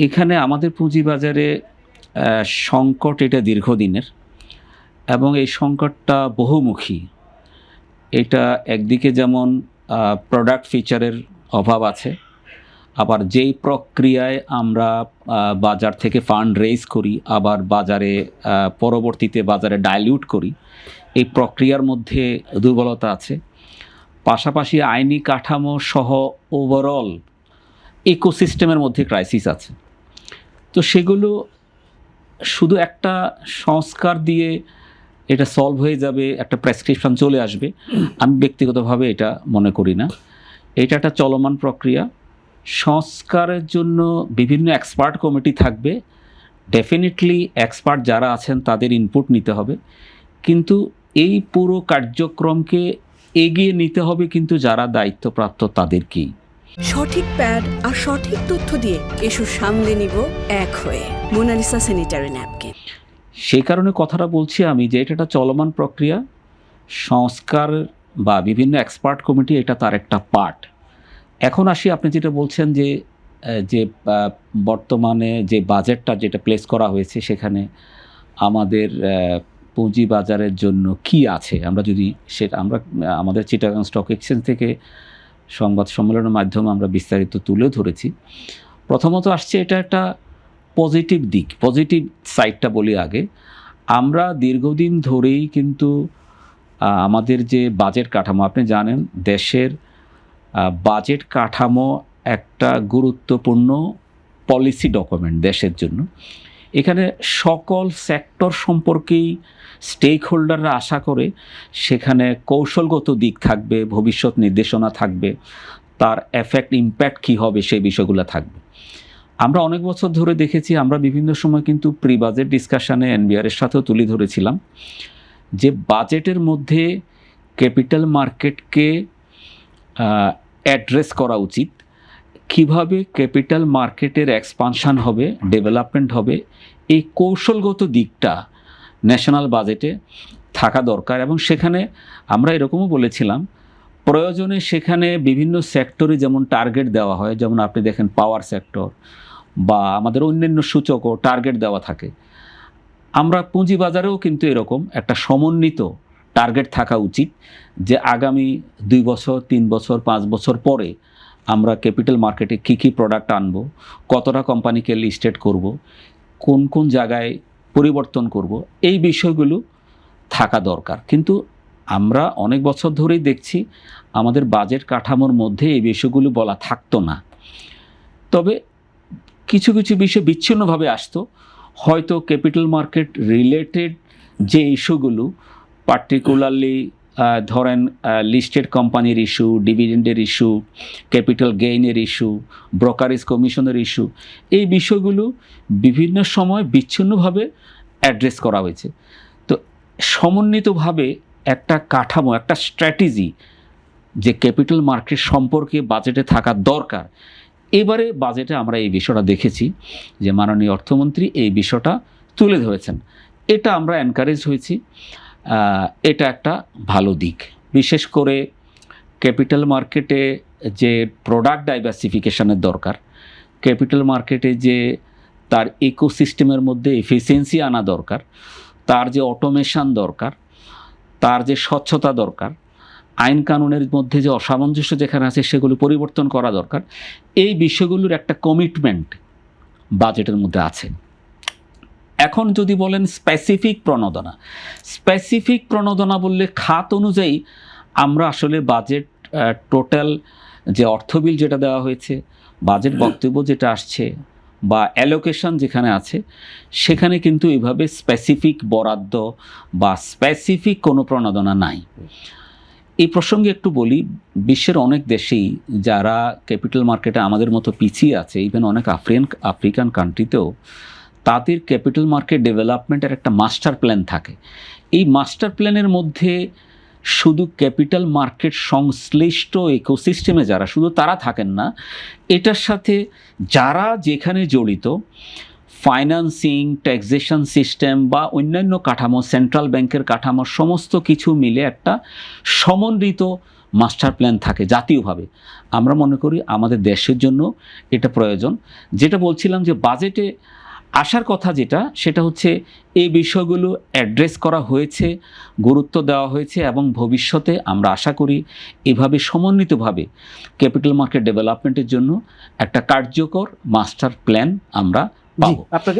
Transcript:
এখানে আমাদের পুঁজিবাজারে সংকট এটা দীর্ঘদিনের এবং এই সংকটটা বহুমুখী। এটা একদিকে যেমন প্রোডাক্ট ফিচারের অভাব আছে, আবার যেই প্রক্রিয়ায় আমরা বাজার থেকে ফান্ড রেইজ করি আবার বাজারে পরবর্তীতে বাজারে ডাইলিউট করি, এই প্রক্রিয়ার মধ্যে দুর্বলতা আছে। পাশাপাশি আইনি কাঠামো সহ ওভারঅল ইকোসিস্টেমের মধ্যে ক্রাইসিস আছে। তো সেগুলো শুধু একটা সংস্কার দিয়ে এটা সলভ হয়ে যাবে, একটা প্রেসক্রিপশন চলে আসবে, আমি ব্যক্তিগতভাবে এটা মনে করি না। এটা একটা চলমান প্রক্রিয়া। সংস্কারের জন্য বিভিন্ন এক্সপার্ট কমিটি থাকবে, ডেফিনেটলি এক্সপার্ট যারা আছেন তাদের ইনপুট নিতে হবে, কিন্তু এই পুরো কার্যক্রমকে এগিয়ে নিতে হবে কিন্তু যারা দায়িত্বপ্রাপ্ত তাদেরকেই। সঠিক প্যাড আর সঠিক তথ্য দিয়ে এসব সামলে নিব এক হয়ে মোনালিসা স্যানিটারি ন্যাপকিন। সেই কারণে কথাটা বলছি আমি যে এটা একটা চলমান প্রক্রিয়া। সংস্কার বা বিভিন্ন এক্সপার্ট কমিটি এটা তার একটা পার্ট। এখন আসি, আপনি যেটা বলছেন যে বর্তমানে যে বাজেটটা যেটা প্লেস করা হয়েছে সেখানে আমাদের পুঁজিবাজারের জন্য কি আছে, আমরা যদি সেটা আমাদের চিটাগাং স্টক এক্সচেঞ্জ থেকে সংবাদ সম্মেলনের মাধ্যমে আমরা বিস্তারিত তুলে ধরেছি। প্রথমত আসছে এটা একটা পজিটিভ দিক, পজিটিভ সাইডটা বলি আগে। আমরা দীর্ঘদিন ধরেই কিন্তু আমাদের যে বাজেট কাঠামো, আপনি জানেন দেশের বাজেট কাঠামো একটা গুরুত্বপূর্ণ পলিসি ডকুমেন্ট দেশের জন্য। এখানে সকল সেক্টর সম্পর্কেই স্টেক হোল্ডাররা আশা করে সেখানে কৌশলগত দিক থাকবে, ভবিষ্যৎ নির্দেশনা থাকবে, তার এফেক্ট ইম্প্যাক্ট কী হবে সেই বিষয়গুলো থাকবে। আমরা অনেক বছর ধরে দেখেছি, আমরা বিভিন্ন সময় কিন্তু প্রি বাজেট ডিসকাশনে এনবিআরের সাথেও তুলে ধরেছিলাম যে বাজেটের মধ্যে ক্যাপিটাল মার্কেটকে অ্যাড্রেস করা উচিত, কিভাবে ক্যাপিটাল মার্কেটের এক্সপানশন হবে, ডেভেলপমেন্ট হবে, এই কৌশলগত দিকটা ন্যাশনাল বাজেটে থাকা দরকার। এবং সেখানে আমরা এরকমও বলেছিলাম প্রয়োজনে সেখানে বিভিন্ন সেক্টরে যেমন টার্গেট দেওয়া হয়, যেমন আপনি দেখেন পাওয়ার সেক্টর বা আমাদের অন্যান্য সূচকও টার্গেট দেওয়া থাকে। আমরা পুঁজিবাজারেও কিন্তু এরকম একটা সমন্বিত টার্গেট থাকা উচিত যে আগামী 2 বছর 3 বছর 5 বছর পরে আমরা ক্যাপিটাল মার্কেটে কী কী প্রোডাক্ট আনবো, কতটা কোম্পানিকে লিস্টেড করব, কোন কোন জায়গায় পরিবর্তন করব, এই বিষয়গুলো থাকা দরকার। কিন্তু আমরা অনেক বছর ধরেই দেখছি আমাদের বাজেট কাঠামোর মধ্যে এই বিষয়গুলো বলা থাকতো না। তবে কিছু কিছু বিষয় বিচ্ছিন্নভাবে আসতো। হয়তো ক্যাপিটাল মার্কেট রিলেটেড যে ইস্যুগুলো, পার্টিকুলারলি ধরেন লিস্টেড কোম্পানির ইস্যু, ডিভিডেন্ডের ইস্যু, ক্যাপিটাল গেইনের ইস্যু, ব্রোকারেজ কমিশনের ইস্যু, এই বিষয়গুলো বিভিন্ন সময় বিচ্ছিন্নভাবে অ্যাড্রেস করা হয়েছে। তো সমন্বিতভাবে একটা কাঠামো, একটা স্ট্র্যাটেজি যে ক্যাপিটাল মার্কেট সম্পর্কে বাজেটে থাকা দরকার, এবারে বাজেটে আমরা এই বিষয়টা দেখেছি যে মাননীয় অর্থমন্ত্রী এই বিষয়টা তুলে ধরেছেন। এটা আমরা এনকারেজ হয়েছি, এটা একটা ভালো দিক। বিশেষ করে ক্যাপিটাল মার্কেটে যে প্রোডাক্ট ডাইভার্সিফিকেশনের দরকার, ক্যাপিটাল মার্কেটে যে তার ইকোসিস্টেমের মধ্যে এফিসিয়েন্সি আনা দরকার, তার যে অটোমেশন দরকার, তার যে স্বচ্ছতা দরকার, আইন কানুনের মধ্যে যে অসামঞ্জস্য যেখানে আছে সেগুলো পরিবর্তন করা দরকার, এই বিষয়গুলোর একটা কমিটমেন্ট বাজেটের মধ্যে আছে। এখন যদি বলেন স্পেসিফিক প্রণোদনা বললে খাত অনুযায়ী আমরা আসলে বাজেট টোটাল যে অর্থবিল যেটা দেওয়া হয়েছে, বাজেট বক্তব্য যেটা আসছে বা অ্যালোকেশন যেখানে আছে, সেখানে কিন্তু এইভাবে স্পেসিফিক বরাদ্দ বা স্পেসিফিক কোনো প্রণোদনা নাই। এই প্রসঙ্গে একটু বলি, বিশ্বের অনেক দেশেই যারা ক্যাপিটাল মার্কেটে আমাদের মতো পিছিয়ে আছে, ইভেন অনেক আফ্রিকান কান্ট্রিতেও তাদের ক্যাপিটাল মার্কেট ডেভেলপমেন্টের একটা মাস্টার প্ল্যান থাকে। এই মাস্টার প্ল্যানের মধ্যে শুধু ক্যাপিটাল মার্কেট সংশ্লিষ্ট ইকোসিস্টেমে যারা, শুধু তারা থাকেন না, এটার সাথে যারা যেখানে জড়িত, ফাইন্যান্সিং, ট্যাক্সেশন সিস্টেম বা অন্যান্য কাঠামো, সেন্ট্রাল ব্যাংকের কাঠামো, সমস্ত কিছু মিলে একটা সমন্বিত মাস্টার প্ল্যান থাকে জাতীয়ভাবে, আমরা মনে করি আমাদের দেশের জন্য এটা প্রয়োজন। যেটা বলছিলাম যে বাজেটে আসার কথা যেটা, সেটা হচ্ছে এই বিষয়গুলো অ্যাড্রেস করা হয়েছে, গুরুত্ব দেওয়া হয়েছে, এবং ভবিষ্যতে আমরা আশা করি এভাবে সমন্বিতভাবে ক্যাপিটাল মার্কেট ডেভেলপমেন্টের জন্য একটা কার্যকর মাস্টার প্ল্যান আমরা জি, পাবো। আপনাকে